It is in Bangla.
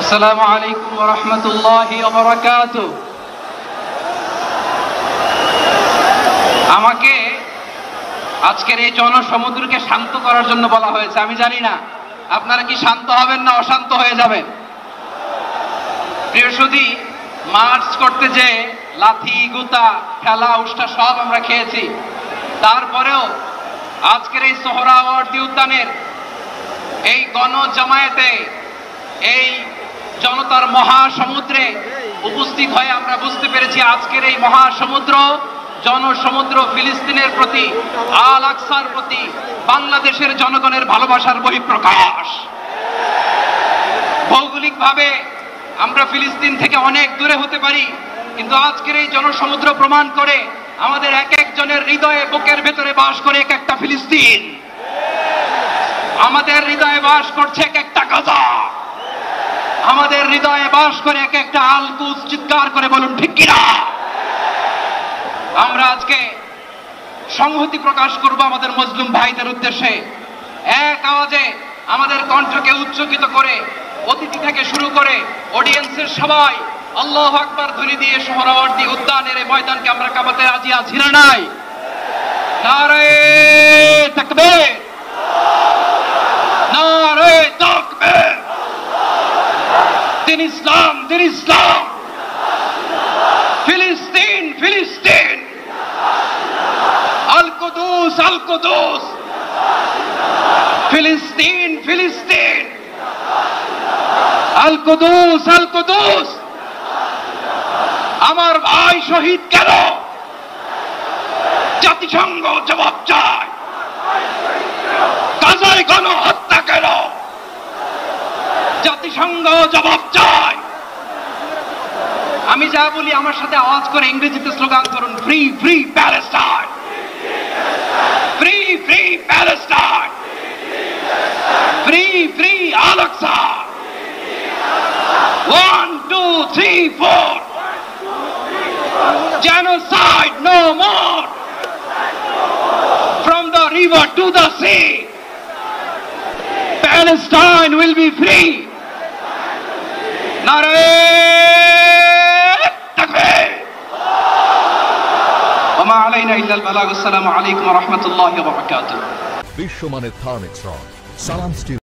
আসসালামু আলাইকুম ওয়া রাহমাতুল্লাহি ওয়া বারাকাতুহু। আমাকে আজকের এই জনসমুদ্রকে শান্ত করার জন্য বলা হয়েছে। আমি জানি না আপনারা কি শান্ত হবেন না অশান্ত হয়ে যাবেন। প্রিয় সুধী, মার্চ করতে যে লাথি গুতা খেলা উষ্টা সব আমরা খেয়েছি, তারপরেও আজকের এই সোহরাওয়ার্দী উদ্যানের এই গণজামায়াতে এই জনতার মহাসমুদ্রে উপস্থিত হয়ে আমরা বুঝতে পেরেছি আজকের এই মহাসমুদ্র জনসমুদ্র ফিলিস্তিনের প্রতি, আল আকসার প্রতি বাংলাদেশের জনগণের ভালোবাসার বহিঃপ্রকাশ। ভৌগোলিকভাবে আমরা ফিলিস্তিন থেকে অনেক দূরে হতে পারি, কিন্তু আজকের এই জনসমুদ্র প্রমাণ করে আমাদের এক একজনের হৃদয়ে বুকের ভেতরে বাস করে এক একটা ফিলিস্তিন। আমাদের হৃদয়ে বাস করছে এক একটা গাজা, আমাদের হৃদয়ে বাস করে এক একটা আল কুদস। চিৎকার করে বলুন ঠিক কিনা। আমরা আজকে সংহতি প্রকাশ করব আমাদের মুসলিম ভাইদের উদ্দেশ্যে। এক আওয়াজে আমাদের কণ্ঠকে উচ্চকিত করে অতিথি থেকে শুরু করে অডিয়েন্সের সবাই আল্লাহু আকবার ধ্বনি দিয়ে সোহরাওয়ার্দী উদ্যানের এই ময়দানকে আমরা কাঁপাতে রাজি আছি না নাই? নারে তাকবীর, নারে তাকবীর। দিন ইসলাম, দিন ইসলাম। ফিলিস্তিন, ফিলিস্তিন। আল কুদুস, আল কুদুস। ফিলিস্তিন, ফিলিস্তিন। আল কুদুস, আল কুদুস। আমার ভাই শহীদ কেন? জাতিসংঘ জবাব চায়। গাজায় গণহত্যা কেন? জাতিসংঘ জবাব চায়। আমি যা বলি আমার সাথে আওয়াজ করে ইংরেজিতে স্লোগান করুন, free free Palestine, free free Palestine, free free Al Aqsa. 1 2 3 4, genocide no more, from the river to the sea, Palestine will be free. Nare takbir, wa ma alayna illa al balagh. Assalamu alaykum wa rahmatullahi wa barakatuh. বিশ্বমানের থার্মিক্স রড সালাম স্টিল।